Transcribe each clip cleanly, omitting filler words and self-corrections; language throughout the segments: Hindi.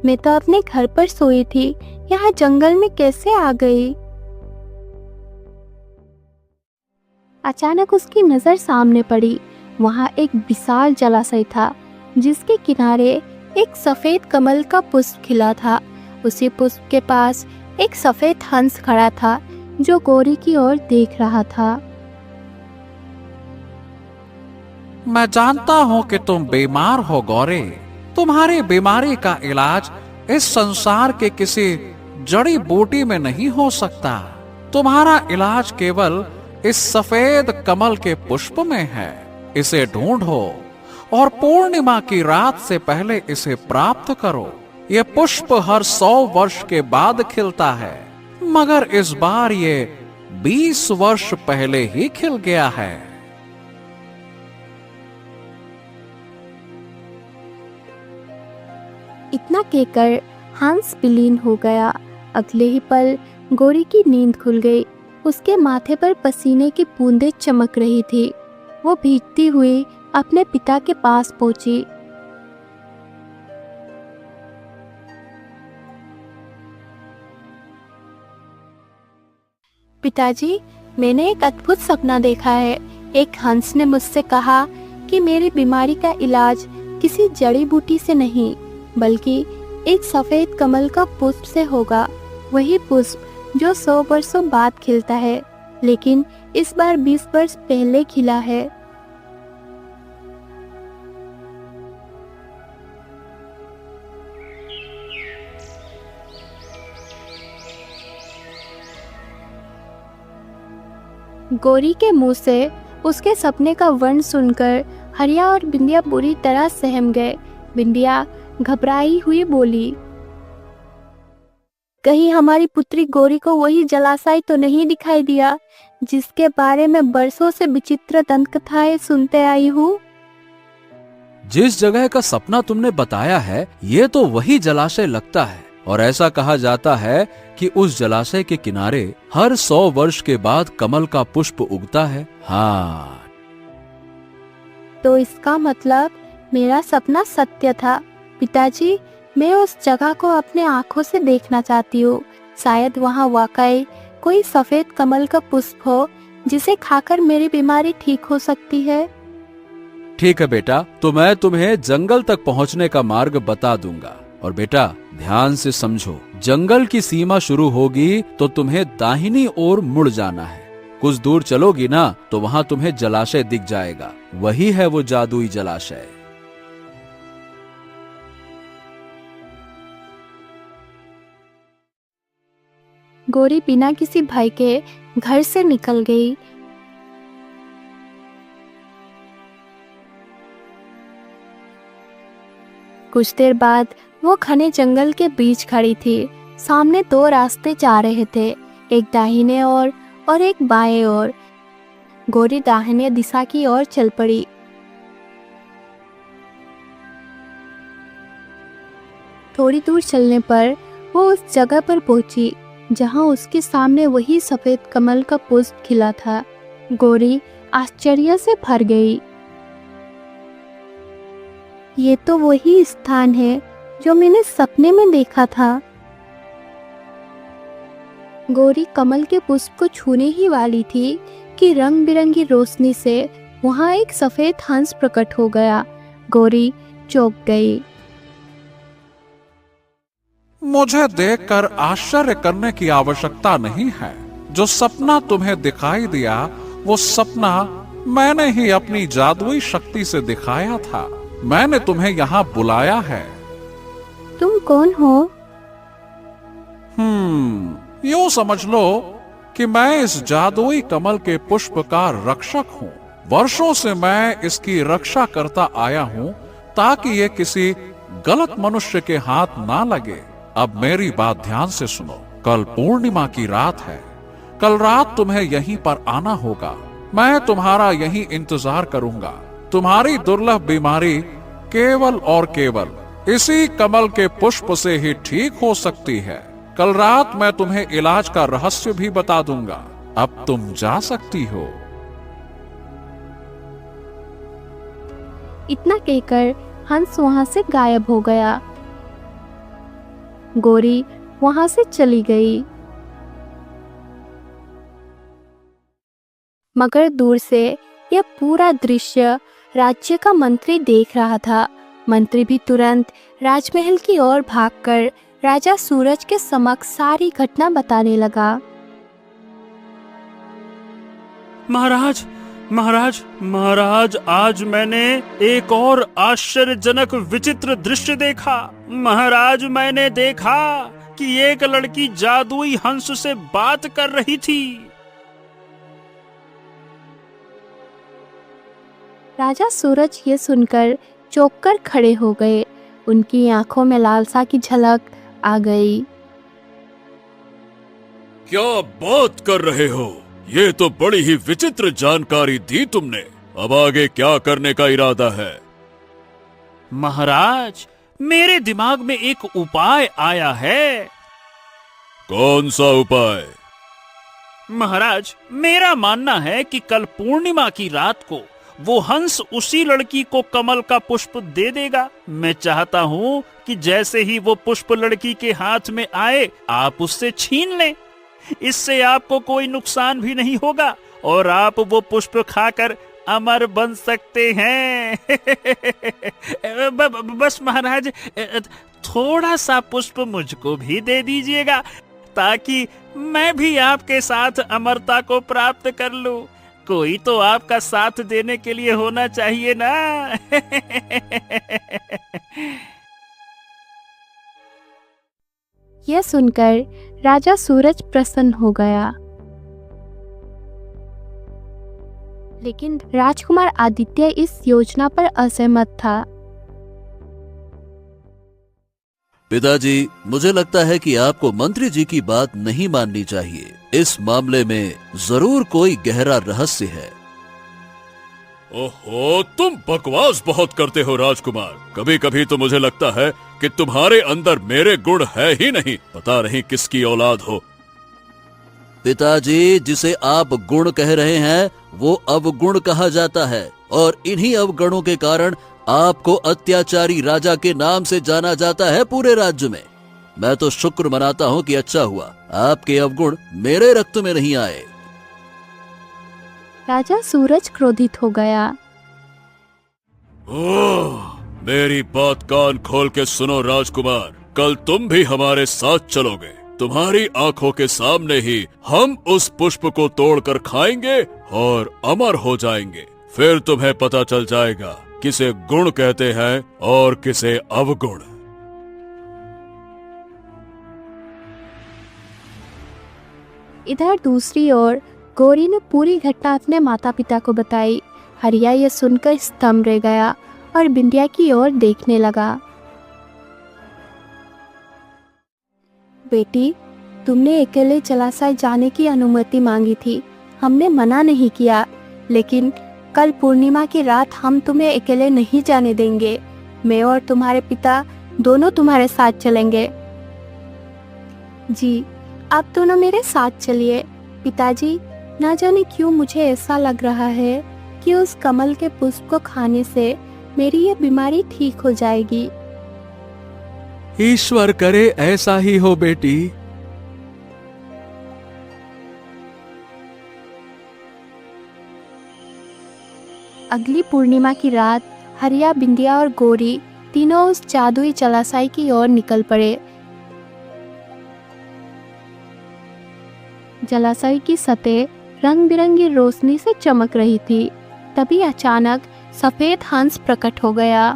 मैं तो अपने घर पर सोई थी, यहाँ जंगल में कैसे आ गई? अचानक उसकी नजर सामने पड़ी। वहाँ एक विशाल जलाशय था, जिसके किनारे एक सफेद कमल का पुष्प खिला था। उसी पुष्प के पास एक सफेद हंस खड़ा था, जो गौरी की ओर देख रहा था। मैं जानता हूँ कि तुम बीमार हो गौरी। तुम्हारी बीमारी का इलाज इस संसार के किसी जड़ी बूटी में नहीं हो सकता। तुम्हारा इलाज केवल इस सफेद कमल के पुष्प में है। इसे ढूंढो और पूर्णिमा की रात से पहले इसे प्राप्त करो। ये पुष्प हर 100 वर्ष के बाद खिलता है, मगर इस बार ये 20 वर्ष पहले ही खिल गया है। इतना कहकर हंस विलीन हो गया। अगले ही पल गौरी की नींद खुल गई। उसके माथे पर पसीने की बूंदें चमक रही थी। वो भीगती हुई अपने पिता के पास पहुंची। पिताजी, मैंने एक अद्भुत सपना देखा है। एक हंस ने मुझसे कहा कि मेरी बीमारी का इलाज किसी जड़ी बूटी से नहीं, बल्कि एक सफेद कमल का पुष्प से होगा। वही पुष्प जो 100 वर्षों बाद खिलता है, लेकिन इस बार 20 वर्ष पहले खिला है। गौरी के मुंह से उसके सपने का वर्णन सुनकर हरिया और बिंदिया बुरी तरह सहम गए। बिंदिया घबराई हुई बोली, कहीं हमारी पुत्री गौरी को वही जलाशय तो नहीं दिखाई दिया जिसके बारे में बरसों से विचित्र दंत कथाएं सुनते आई हूँ? जिस जगह का सपना तुमने बताया है, ये तो वही जलाशय लगता है, और ऐसा कहा जाता है कि उस जलाशय के किनारे हर 100 वर्ष के बाद कमल का पुष्प उगता है। हाँ, तो इसका मतलब मेरा सपना सत्य था। पिताजी, मैं उस जगह को अपने आंखों से देखना चाहती हूँ। शायद वहाँ वाकई कोई सफेद कमल का पुष्प हो, जिसे खाकर मेरी बीमारी ठीक हो सकती है। ठीक है बेटा, तो मैं तुम्हें जंगल तक पहुँचने का मार्ग बता दूंगा। और बेटा, ध्यान से समझो, जंगल की सीमा शुरू होगी तो तुम्हें दाहिनी ओर मुड़ जाना है। कुछ दूर चलोगी ना तो वहाँ तुम्हें जलाशय दिख जाएगा। वही है वो जादुई जलाशय। गौरी बिना किसी भय के घर से निकल गई। कुछ देर बाद वो घने जंगल के बीच खड़ी थी। सामने 2 रास्ते जा रहे थे, एक दाहिने ओर और एक बाएं ओर। गौरी दाहिने दिशा की ओर चल पड़ी। थोड़ी दूर चलने पर वो उस जगह पर पहुंची जहां उसके सामने वही सफेद कमल का पुष्प खिला था। गौरी आश्चर्य से भर गई। ये तो वही स्थान है जो मैंने सपने में देखा था। गौरी कमल के पुष्प को छूने ही वाली थी कि रंग बिरंगी रोशनी से वहां एक सफेद हंस प्रकट हो गया। गौरी चौंक गई। मुझे देखकर आश्चर्य करने की आवश्यकता नहीं है। जो सपना तुम्हें दिखाई दिया, वो सपना मैंने ही अपनी जादुई शक्ति से दिखाया था। मैंने तुम्हें यहाँ बुलाया है। तुम कौन हो? यूं समझ लो कि मैं इस जादुई कमल के पुष्प का रक्षक हूँ। वर्षों से मैं इसकी रक्षा करता आया हूँ ताकि ये किसी गलत मनुष्य के हाथ ना लगे। अब मेरी बात ध्यान से सुनो। कल पूर्णिमा की रात है। कल रात तुम्हें यहीं पर आना होगा। मैं तुम्हारा यहीं इंतजार करूंगा। तुम्हारी दुर्लभ बीमारी केवल और केवल इसी कमल के पुष्प से ही ठीक हो सकती है। कल रात मैं तुम्हें इलाज का रहस्य भी बता दूंगा। अब तुम जा सकती हो। इतना कहकर हंस वहां से गायब हो गया। गोरी वहां से चली गई। मगर दूर से यह पूरा दृश्य राज्य का मंत्री देख रहा था। मंत्री भी तुरंत राजमहल की ओर भागकर राजा सूरज के समक्ष सारी घटना बताने लगा। महाराज महाराज महाराज, आज मैंने एक और आश्चर्यजनक विचित्र दृश्य देखा। महाराज, मैंने देखा कि एक लड़की जादुई हंस से बात कर रही थी। राजा सूरज ये सुनकर चौंक कर खड़े हो गए। उनकी आंखों में लालसा की झलक आ गई। क्या बात कर रहे हो? ये तो बड़ी ही विचित्र जानकारी दी तुमने। अब आगे क्या करने का इरादा है? महाराज, मेरे दिमाग में एक उपाय आया है। कौन सा उपाय? महाराज, मेरा मानना है कि कल पूर्णिमा की रात को वो हंस उसी लड़की को कमल का पुष्प दे देगा। मैं चाहता हूँ कि जैसे ही वो पुष्प लड़की के हाथ में आए, आप उससे छीन लें। इससे आपको कोई नुकसान भी नहीं होगा और आप वो पुष्प खाकर अमर बन सकते हैं। बस महाराज, थोड़ा सा पुष्प मुझको भी दे दीजिएगा, ताकि मैं भी आपके साथ अमरता को प्राप्त कर लूं। कोई तो आपका साथ देने के लिए होना चाहिए ना। यह सुनकर राजा सूरज प्रसन्न हो गया। लेकिन राजकुमार आदित्य इस योजना पर असहमत था। पिताजी, मुझे लगता है कि आपको मंत्री जी की बात नहीं माननी चाहिए। इस मामले में जरूर कोई गहरा रहस्य है। ओहो, तुम बकवास बहुत करते हो राजकुमार। कभी कभी तो मुझे लगता है कि तुम्हारे अंदर मेरे गुण है ही नहीं। पता नहीं किसकी औलाद हो। पिताजी, जिसे आप गुण कह रहे हैं वो अवगुण कहा जाता है, और इन्हीं अवगुणों के कारण आपको अत्याचारी राजा के नाम से जाना जाता है पूरे राज्य में। मैं तो शुक्र मनाता हूँ कि अच्छा हुआ आपके अवगुण मेरे रक्त में नहीं आए। राजा सूरज क्रोधित हो गया। ओह, मेरी बात कान खोल के सुनो राजकुमार। कल तुम भी हमारे साथ चलोगे। तुम्हारी आंखों के सामने ही हम उस पुष्प को तोड़कर खाएंगे और अमर हो जाएंगे। फिर तुम्हें पता चल जाएगा किसे गुण कहते हैं और किसे अवगुण। इधर दूसरी ओर गौरी ने पूरी घटना अपने माता पिता को बताई। हरिया ये सुनकर स्तंभ रह गया और बिंदिया की ओर देखने लगा। बेटी, तुमने अकेले जलाशय जाने की अनुमति मांगी थी। हमने मना नहीं किया, लेकिन कल पूर्णिमा की रात हम तुम्हें अकेले नहीं जाने देंगे। मैं और तुम्हारे पिता दोनों तुम्हारे साथ चलेंगे। जी, आप दोनों मेरे साथ चलिए। पिताजी, ना जाने क्यों मुझे ऐसा लग रहा है कि उस कमल के पुष्प को खाने से मेरी ये बीमारी ठीक हो जाएगी। ईश्वर करे ऐसा ही हो बेटी। अगली पूर्णिमा की रात हरिया, बिंदिया और गौरी तीनों उस जादुई जलाशय की ओर निकल पड़े। जलाशय की सतह रंग बिरंगी रोशनी से चमक रही थी। तभी अचानक सफेद हंस प्रकट हो गया।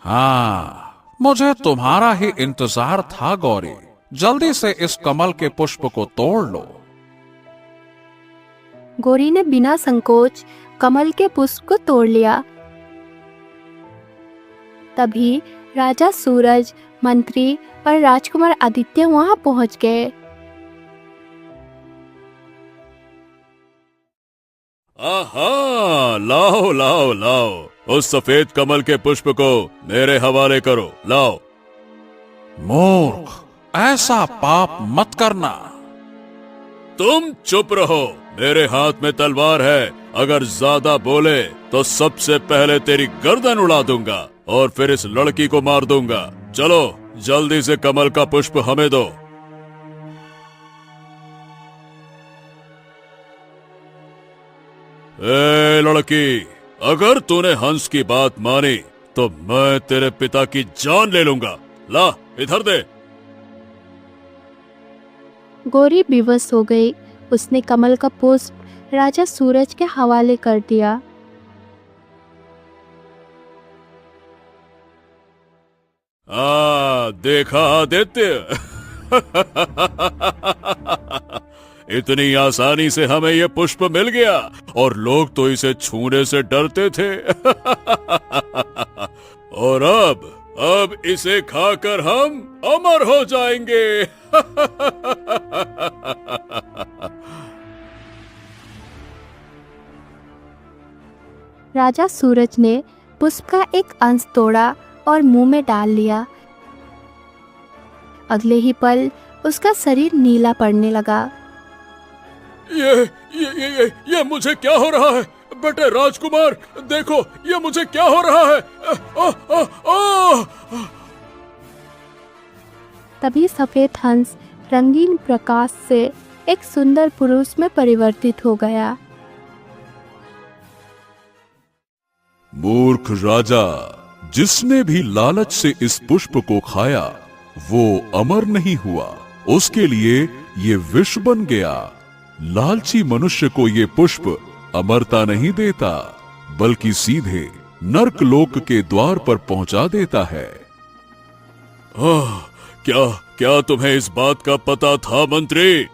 हाँ, मुझे तुम्हारा ही इंतजार था गौरी। जल्दी से इस कमल के पुष्प को तोड़ लो। गौरी ने बिना संकोच कमल के पुष्प को तोड़ लिया। तभी राजा सूरज, मंत्री और राजकुमार आदित्य वहां पहुंच गए। आहा, लाओ लाओ लाओ, उस सफेद कमल के पुष्प को मेरे हवाले करो। लाओ। मूर्ख, ऐसा पाप मत करना। तुम चुप रहो। मेरे हाथ में तलवार है। अगर ज्यादा बोले तो सबसे पहले तेरी गर्दन उड़ा दूंगा और फिर इस लड़की को मार दूंगा। चलो जल्दी से कमल का पुष्प हमें दो। ए लड़की, अगर तूने हंस की बात मानी तो मैं तेरे पिता की जान ले लूंगा। ला इधर दे। गौरी बेबस हो गई। उसने कमल का पुष्प राजा सूरज के हवाले कर दिया। देखा आदित्य, इतनी आसानी से हमें ये पुष्प मिल गया और लोग तो इसे छूने से डरते थे। और अब इसे खाकर हम अमर हो जाएंगे। राजा सूरज ने पुष्प का एक अंश तोड़ा और मुंह में डाल लिया। अगले ही पल उसका शरीर नीला पड़ने लगा। ये मुझे क्या हो रहा है? बेटे राजकुमार, देखो ये मुझे क्या हो रहा है? तभी सफेद हंस रंगीन प्रकाश से एक सुंदर पुरुष में परिवर्तित हो गया। मूर्ख राजा, जिसने भी लालच से इस पुष्प को खाया वो अमर नहीं हुआ, उसके लिए ये विष बन गया। लालची मनुष्य को ये पुष्प अमरता नहीं देता, बल्कि सीधे नर्क लोक के द्वार पर पहुंचा देता है। क्या तुम्हें इस बात का पता था मंत्री?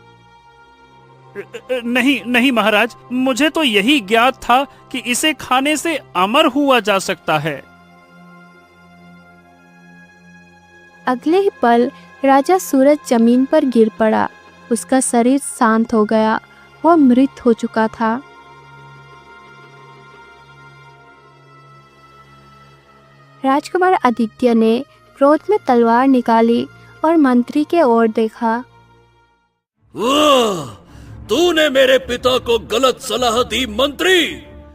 नहीं महाराज, मुझे तो यही ज्ञात था कि इसे खाने से अमर हुआ जा सकता है। अगले ही पल राजा सूरज जमीन पर गिर पड़ा। उसका शरीर शांत हो गया। वह मृत हो चुका था। राजकुमार आदित्य ने क्रोध में तलवार निकाली और मंत्री के ओर देखा। तूने मेरे पिता को गलत सलाह दी मंत्री।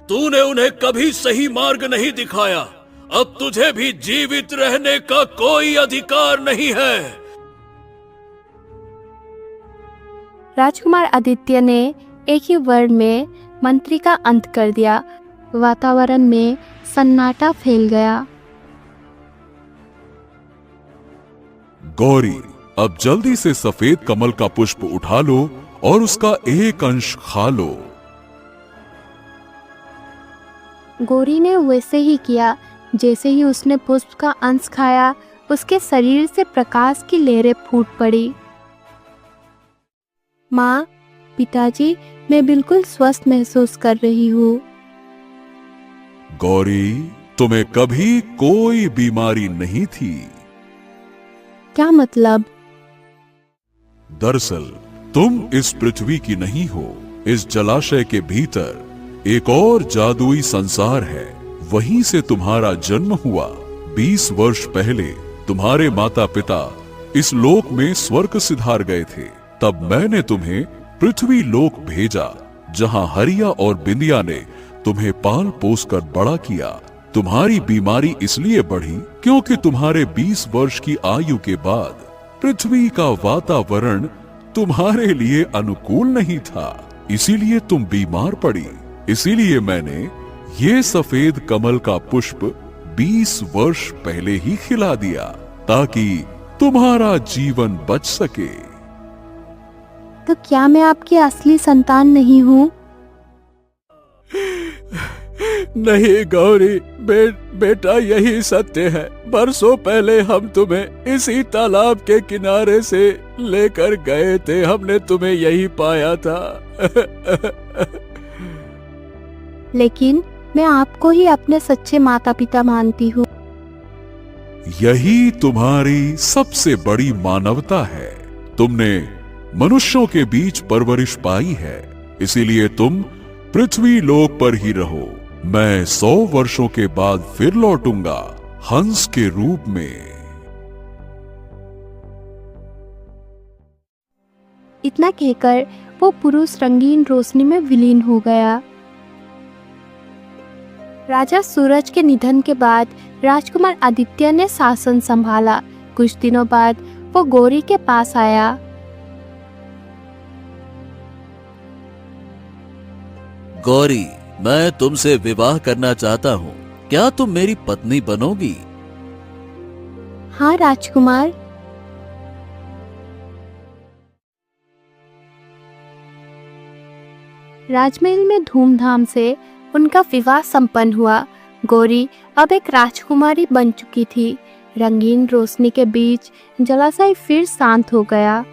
तूने उन्हें कभी सही मार्ग नहीं दिखाया। अब तुझे भी जीवित रहने का कोई अधिकार नहीं है। राजकुमार आदित्य ने एक ही वर्ड में मंत्री का अंत कर दिया। वातावरण में सन्नाटा फैल गया। गौरी, अब जल्दी से सफेद कमल का पुष्प उठा लो और उसका एक अंश खा लो। गौरी ने वैसे ही किया। जैसे ही उसने पुष्प का अंश खाया, उसके शरीर से प्रकाश की लहरें फूट पड़ी। माँ, पिताजी, मैं बिल्कुल स्वस्थ महसूस कर रही हूँ। गौरी, तुम्हें कभी कोई बीमारी नहीं थी। क्या मतलब? दरअसल तुम इस पृथ्वी की नहीं हो। इस जलाशय के भीतर एक और जादुई संसार है। वहीं से तुम्हारा जन्म हुआ। 20 वर्ष पहले तुम्हारे माता पिता इस लोक में स्वर्ग सिधार गए थे। तब मैंने तुम्हें पृथ्वी लोक भेजा, जहां हरिया और बिंदिया ने तुम्हें पाल पोस कर बड़ा किया। तुम्हारी बीमारी इसलिए बढ़ी क्योंकि तुम्हारे 20 वर्ष की आयु के बाद पृथ्वी का वातावरण तुम्हारे लिए अनुकूल नहीं था। इसीलिए तुम बीमार पड़ी। इसीलिए मैंने ये सफेद कमल का पुष्प 20 वर्ष पहले ही खिला दिया, ताकि तुम्हारा जीवन बच सके। तो क्या मैं आपकी असली संतान नहीं हूँ? नहीं गौरी, बेटा यही सत्य है। बरसों पहले हम तुम्हें इसी तालाब के किनारे से लेकर गए थे। हमने तुम्हें यही पाया था। लेकिन मैं आपको ही अपने सच्चे माता पिता मानती हूँ। यही तुम्हारी सबसे बड़ी मानवता है। तुमने मनुष्यों के बीच परवरिश पाई है, इसीलिए तुम पृथ्वी लोक पर ही रहो। मैं 100 वर्षों के बाद फिर लौटूंगा, हंस के रूप में। इतना कहकर वो पुरुष रंगीन रोशनी में विलीन हो गया। राजा सूरज के निधन के बाद राजकुमार आदित्य ने शासन संभाला। कुछ दिनों बाद वो गौरी के पास आया। गौरी, मैं तुमसे विवाह करना चाहता हूँ, क्या तुम मेरी पत्नी बनोगी? हाँ राजकुमार। राजमहल में धूमधाम से उनका विवाह संपन्न हुआ। गौरी अब एक राजकुमारी बन चुकी थी। रंगीन रोशनी के बीच जलाशय फिर शांत हो गया।